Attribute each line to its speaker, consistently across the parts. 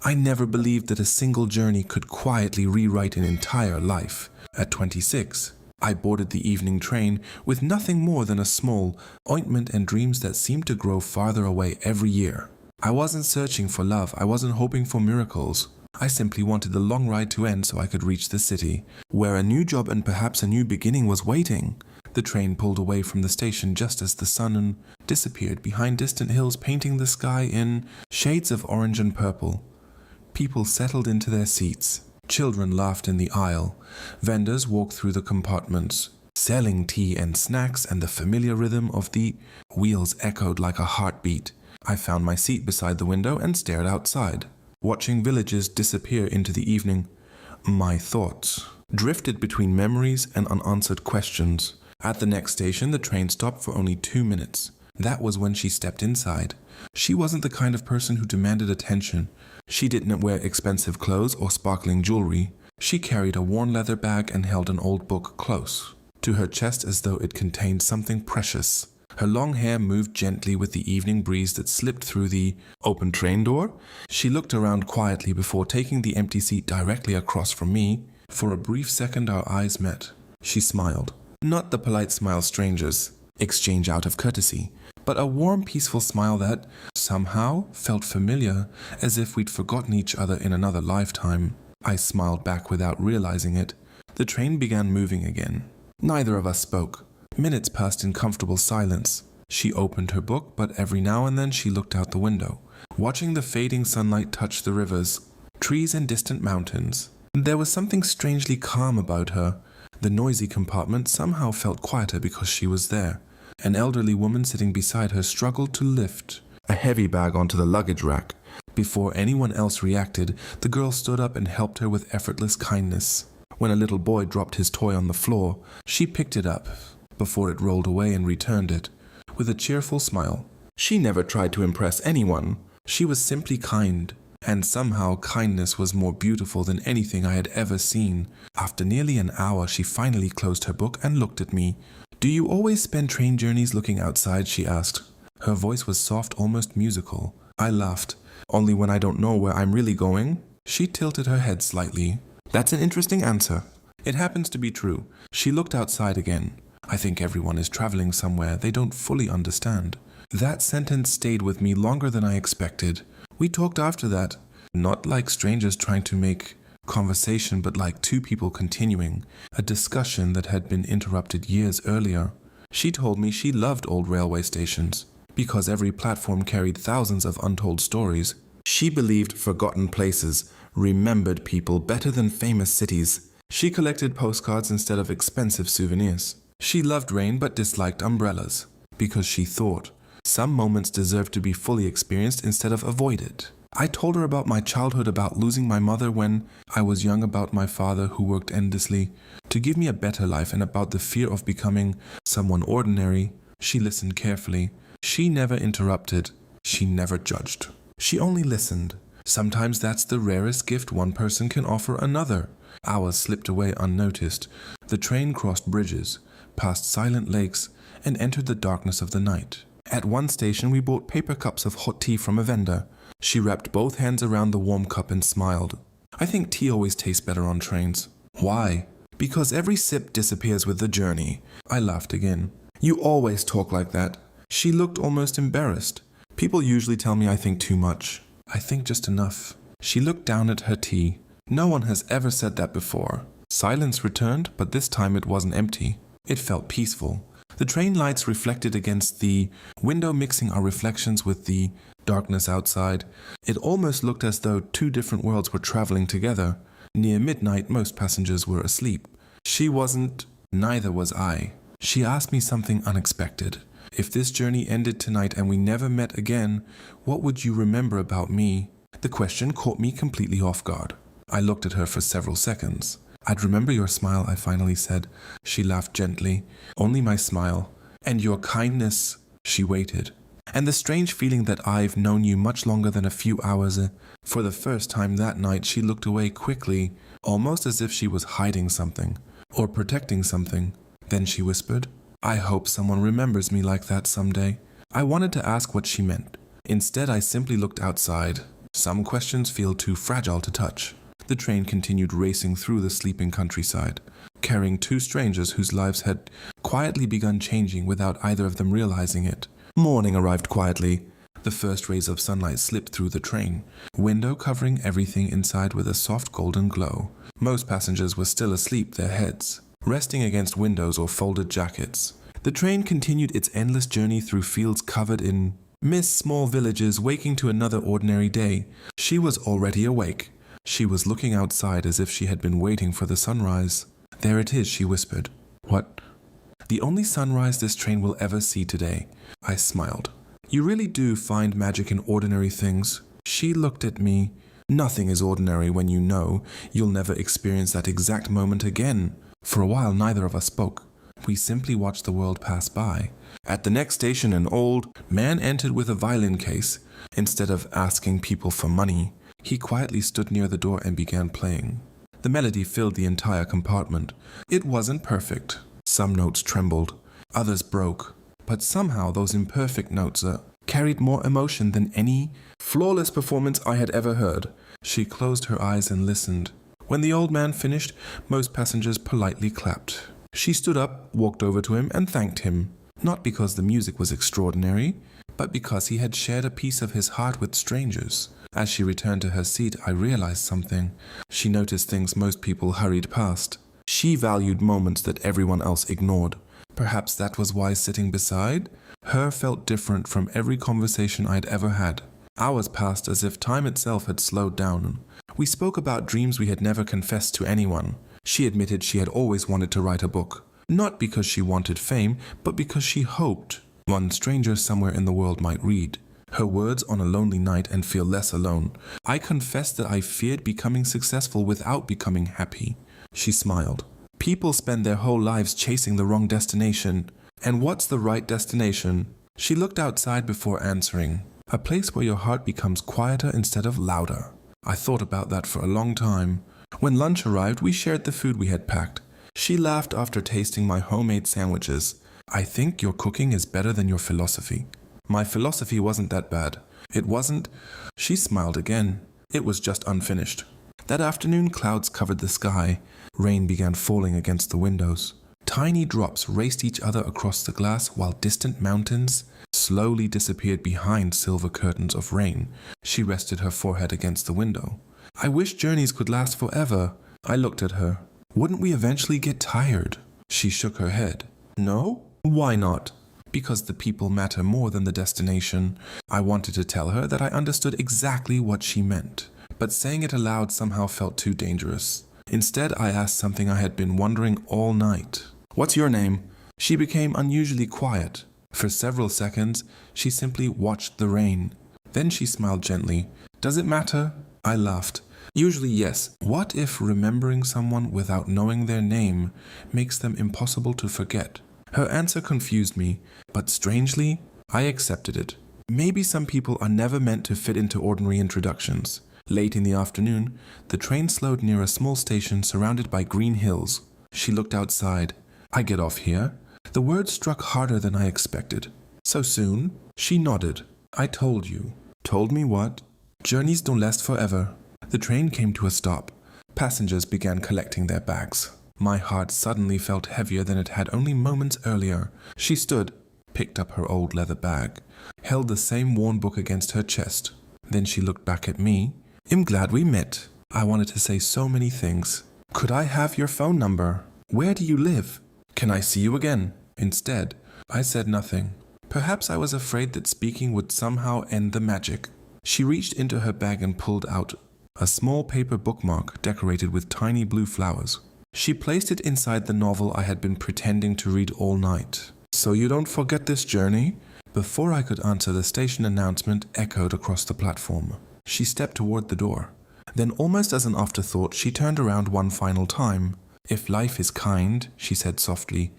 Speaker 1: I never believed that a single journey could quietly rewrite an entire life. At 26, I boarded the evening train with nothing more than a small ointment and dreams that seemed to grow farther away every year. I wasn't searching for love, I wasn't hoping for miracles. I simply wanted the long ride to end so I could reach the city, where a new job and perhaps a new beginning was waiting. The train pulled away from the station just as the sun disappeared behind distant hills, painting the sky in shades of orange and purple. People settled into their seats. Children laughed in the aisle. Vendors walked through the compartments, selling tea and snacks, and the familiar rhythm of the wheels echoed like a heartbeat. I found my seat beside the window and stared outside, watching villages disappear into the evening. My thoughts drifted between memories and unanswered questions. At the next station, the train stopped for only 2 minutes. That was when she stepped inside. She wasn't the kind of person who demanded attention. She didn't wear expensive clothes or sparkling jewelry. She carried a worn leather bag and held an old book close to her chest as though it contained something precious. Her long hair moved gently with the evening breeze that slipped through the open train door. She looked around quietly before taking the empty seat directly across from me. For a brief second our eyes met. She smiled. Not the polite smile strangers exchange out of courtesy, but a warm, peaceful smile that somehow felt familiar, as if we'd forgotten each other in another lifetime. I smiled back without realizing it. The train began moving again. Neither of us spoke. Minutes passed in comfortable silence. She opened her book, but every now and then she looked out the window, watching the fading sunlight touch the rivers, trees, and distant mountains. There was something strangely calm about her. The noisy compartment somehow felt quieter because she was there. An elderly woman sitting beside her struggled to lift a heavy bag onto the luggage rack. Before anyone else reacted, the girl stood up and helped her with effortless kindness. When a little boy dropped his toy on the floor, she picked it up before it rolled away and returned it with a cheerful smile. She never tried to impress anyone. She was simply kind, and somehow kindness was more beautiful than anything I had ever seen. After nearly an hour, she finally closed her book and looked at me. "Do you always spend train journeys looking outside?" she asked. Her voice was soft, almost musical. I laughed. "Only when I don't know where I'm really going?" She tilted her head slightly. "That's an interesting answer." It happens to be true. She looked outside again. "I think everyone is traveling somewhere they don't fully understand." That sentence stayed with me longer than I expected. We talked after that, not like strangers trying to make conversation, but like two people continuing a discussion that had been interrupted years earlier. She told me she loved old railway stations because every platform carried thousands of untold stories. She believed forgotten places remembered people better than famous cities. She collected postcards instead of expensive souvenirs. She loved rain but disliked umbrellas because she thought some moments deserved to be fully experienced instead of avoided. I told her about my childhood, about losing my mother when I was young, about my father who worked endlessly to give me a better life, and about the fear of becoming someone ordinary. She listened carefully. She never interrupted. She never judged. She only listened. Sometimes that's the rarest gift one person can offer another. Hours slipped away unnoticed. The train crossed bridges, past silent lakes, and entered the darkness of the night. At one station we bought paper cups of hot tea from a vendor. She wrapped both hands around the warm cup and smiled. "I think tea always tastes better on trains." "Why?" "Because every sip disappears with the journey." I laughed again. "You always talk like that." She looked almost embarrassed. "People usually tell me I think too much." "I think just enough." She looked down at her tea. "No one has ever said that before." Silence returned, but this time it wasn't empty. It felt peaceful. The train lights reflected against the window, mixing our reflections with the darkness outside. It almost looked as though two different worlds were traveling together. Near midnight, most passengers were asleep. She wasn't, neither was I. She asked me something unexpected. "If this journey ended tonight and we never met again, what would you remember about me?" The question caught me completely off guard. I looked at her for several seconds. "I'd remember your smile," I finally said. She laughed gently. "Only my smile. And your kindness." She waited. "And the strange feeling that I've known you much longer than a few hours." For the first time that night, she looked away quickly, almost as if she was hiding something, or protecting something. Then she whispered, "I hope someone remembers me like that someday." I wanted to ask what she meant. Instead, I simply looked outside. Some questions feel too fragile to touch. The train continued racing through the sleeping countryside, carrying two strangers whose lives had quietly begun changing without either of them realizing it. Morning arrived quietly. The first rays of sunlight slipped through the train, window covering everything inside with a soft golden glow. Most passengers were still asleep, their heads resting against windows or folded jackets. The train continued its endless journey through fields covered in mist, small villages, waking to another ordinary day. She was already awake. She was looking outside as if she had been waiting for the sunrise. "There it is," she whispered. "What?" "The only sunrise this train will ever see today." I smiled. "You really do find magic in ordinary things." She looked at me. "Nothing is ordinary when you know you'll never experience that exact moment again." For a while, neither of us spoke. We simply watched the world pass by. At the next station, an old man entered with a violin case. Instead of asking people for money, he quietly stood near the door and began playing. The melody filled the entire compartment. It wasn't perfect. Some notes trembled, others broke. But somehow those imperfect notes carried more emotion than any flawless performance I had ever heard. She closed her eyes and listened. When the old man finished, most passengers politely clapped. She stood up, walked over to him, and thanked him. Not because the music was extraordinary, but because he had shared a piece of his heart with strangers. As she returned to her seat, I realized something. She noticed things most people hurried past. She valued moments that everyone else ignored. Perhaps that was why sitting beside her felt different from every conversation I'd ever had. Hours passed as if time itself had slowed down. We spoke about dreams we had never confessed to anyone. She admitted she had always wanted to write a book. Not because she wanted fame, but because she hoped one stranger somewhere in the world might read her words on a lonely night and feel less alone. I confessed that I feared becoming successful without becoming happy. She smiled. People spend their whole lives chasing the wrong destination. And what's the right destination? She looked outside before answering. A place where your heart becomes quieter instead of louder. I thought about that for a long time. When lunch arrived, we shared the food we had packed. She laughed after tasting my homemade sandwiches. "I think your cooking is better than your philosophy." My philosophy wasn't that bad. It wasn't. She smiled again. It was just unfinished. That afternoon, clouds covered the sky. Rain began falling against the windows. Tiny drops raced each other across the glass while distant mountains slowly disappeared behind silver curtains of rain. She rested her forehead against the window. "I wish journeys could last forever." I looked at her. "Wouldn't we eventually get tired?" She shook her head. "No? Why not?" "Because the people matter more than the destination." I wanted to tell her that I understood exactly what she meant, but saying it aloud somehow felt too dangerous. Instead, I asked something I had been wondering all night. "What's your name?" She became unusually quiet. For several seconds, she simply watched the rain. Then she smiled gently. "Does it matter?" I laughed. "Usually, yes. What if remembering someone without knowing their name makes them impossible to forget?" Her answer confused me, but strangely, I accepted it. Maybe some people are never meant to fit into ordinary introductions. Late in the afternoon, the train slowed near a small station surrounded by green hills. She looked outside. "I get off here?" The words struck harder than I expected. "So soon?" She nodded. "I told you." "Told me what?" "Journeys don't last forever." The train came to a stop. Passengers began collecting their bags. My heart suddenly felt heavier than it had only moments earlier. She stood, picked up her old leather bag, held the same worn book against her chest. Then she looked back at me. "I'm glad we met." I wanted to say so many things. "Could I have your phone number? Where do you live? Can I see you again?" Instead, I said nothing. Perhaps I was afraid that speaking would somehow end the magic. She reached into her bag and pulled out a small paper bookmark decorated with tiny blue flowers. She placed it inside the novel I had been pretending to read all night. "So you don't forget this journey?" Before I could answer, the station announcement echoed across the platform. She stepped toward the door. Then, almost as an afterthought, she turned around one final time. "If life is kind," she said softly,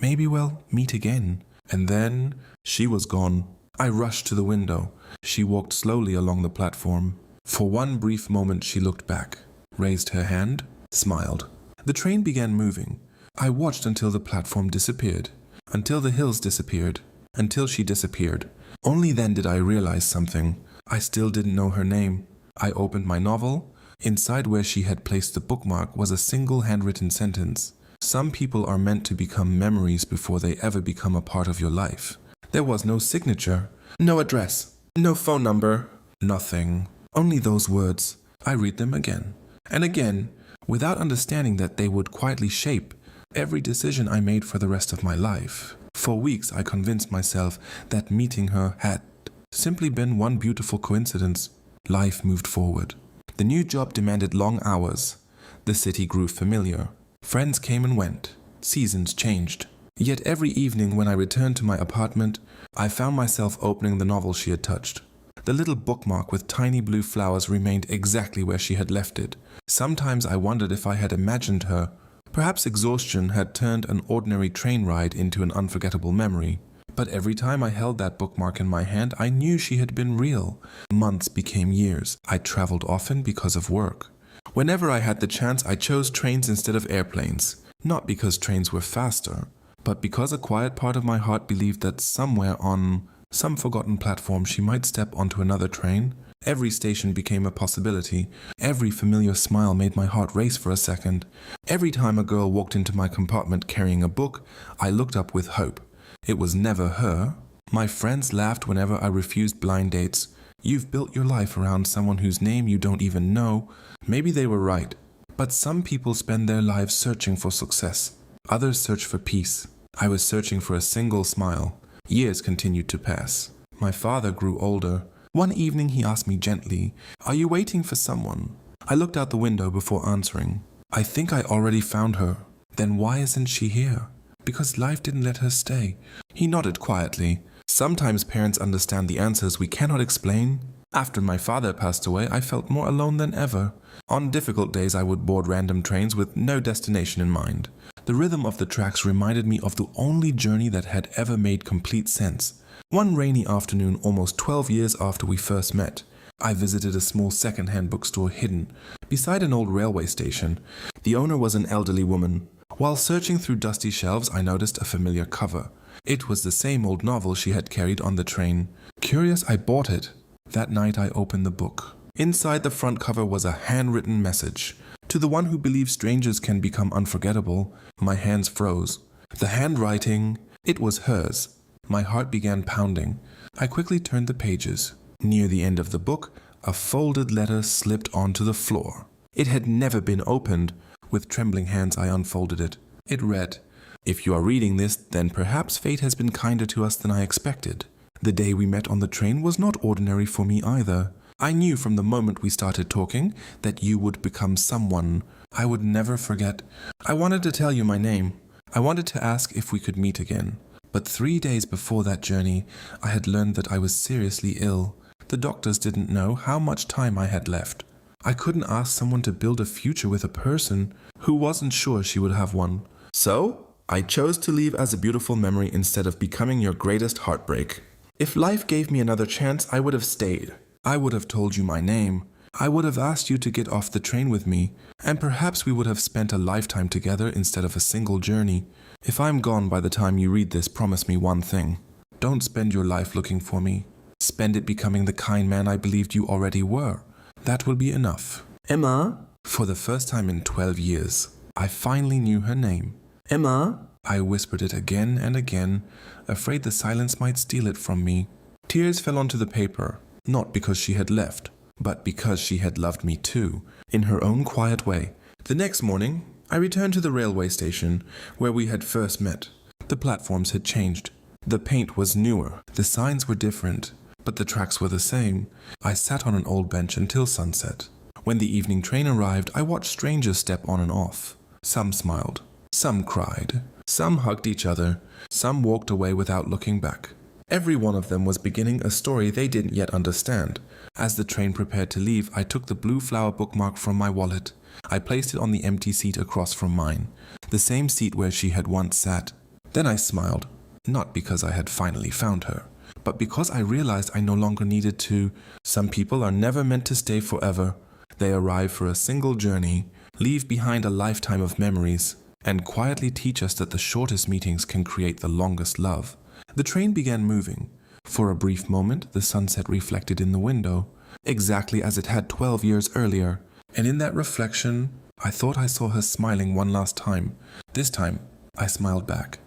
Speaker 1: "maybe we'll meet again." And then she was gone. I rushed to the window. She walked slowly along the platform. For one brief moment she looked back, raised her hand, smiled. The train began moving. I watched until the platform disappeared, until the hills disappeared, until she disappeared. Only then did I realize something. I still didn't know her name. I opened my novel. Inside where she had placed the bookmark was a single handwritten sentence. Some people are meant to become memories before they ever become a part of your life. There was no signature, no address, no phone number, nothing. Only those words. I read them again and again, without understanding that they would quietly shape every decision I made for the rest of my life. For weeks I convinced myself that meeting her had simply been one beautiful coincidence. Life moved forward. The new job demanded long hours. The city grew familiar. Friends came and went. Seasons changed. Yet every evening when I returned to my apartment, I found myself opening the novel she had touched. The little bookmark with tiny blue flowers remained exactly where she had left it. Sometimes I wondered if I had imagined her. Perhaps exhaustion had turned an ordinary train ride into an unforgettable memory. But every time I held that bookmark in my hand, I knew she had been real. Months became years. I traveled often because of work. Whenever I had the chance, I chose trains instead of airplanes. Not because trains were faster, but because a quiet part of my heart believed that somewhere on some forgotten platform she might step onto another train. Every station became a possibility. Every familiar smile made my heart race for a second. Every time a girl walked into my compartment carrying a book, I looked up with hope. It was never her. My friends laughed whenever I refused blind dates. You've built your life around someone whose name you don't even know. Maybe they were right. But some people spend their lives searching for success. Others search for peace. I was searching for a single smile. Years continued to pass. My father grew older. One evening he asked me gently, "Are you waiting for someone?" I looked out the window before answering. "I think I already found her." "Then why isn't she here?" "Because life didn't let her stay." He nodded quietly. Sometimes parents understand the answers we cannot explain. After my father passed away, I felt more alone than ever. On difficult days I would board random trains with no destination in mind. The rhythm of the tracks reminded me of the only journey that had ever made complete sense. One rainy afternoon, almost 12 years after we first met, I visited a small second-hand bookstore hidden beside an old railway station. The owner was an elderly woman. While searching through dusty shelves, I noticed a familiar cover. It was the same old novel she had carried on the train. Curious, I bought it. That night I opened the book. Inside the front cover was a handwritten message. To the one who believes strangers can become unforgettable. My hands froze. The handwriting, it was hers. My heart began pounding. I quickly turned the pages. Near the end of the book, a folded letter slipped onto the floor. It had never been opened. With trembling hands I unfolded it. It read, "If you are reading this, then perhaps fate has been kinder to us than I expected. The day we met on the train was not ordinary for me either. I knew from the moment we started talking that you would become someone I would never forget. I wanted to tell you my name. I wanted to ask if we could meet again. But 3 days before that journey, I had learned that I was seriously ill. The doctors didn't know how much time I had left. I couldn't ask someone to build a future with a person who wasn't sure she would have one. So, I chose to leave as a beautiful memory instead of becoming your greatest heartbreak. If life gave me another chance, I would have stayed. I would have told you my name. I would have asked you to get off the train with me, and perhaps we would have spent a lifetime together instead of a single journey. If I'm gone by the time you read this, promise me one thing. Don't spend your life looking for me. Spend it becoming the kind man I believed you already were. That will be enough." "Emma?" For the first time in 12 years, I finally knew her name. "Emma?" I whispered it again and again, afraid the silence might steal it from me. Tears fell onto the paper, not because she had left, but because she had loved me too, in her own quiet way. The next morning, I returned to the railway station where we had first met. The platforms had changed. The paint was newer, the signs were different, but the tracks were the same. I sat on an old bench until sunset. When the evening train arrived, I watched strangers step on and off. Some smiled, some cried, some hugged each other, some walked away without looking back. Every one of them was beginning a story they didn't yet understand. As the train prepared to leave, I took the blue flower bookmark from my wallet. I placed it on the empty seat across from mine, the same seat where she had once sat. Then I smiled, not because I had finally found her, but because I realized I no longer needed to. Some people are never meant to stay forever. They arrive for a single journey, leave behind a lifetime of memories, and quietly teach us that the shortest meetings can create the longest love. The train began moving. For a brief moment, the sunset reflected in the window. exactly as it had 12 years earlier. And in that reflection, I thought I saw her smiling one last time. This time, I smiled back.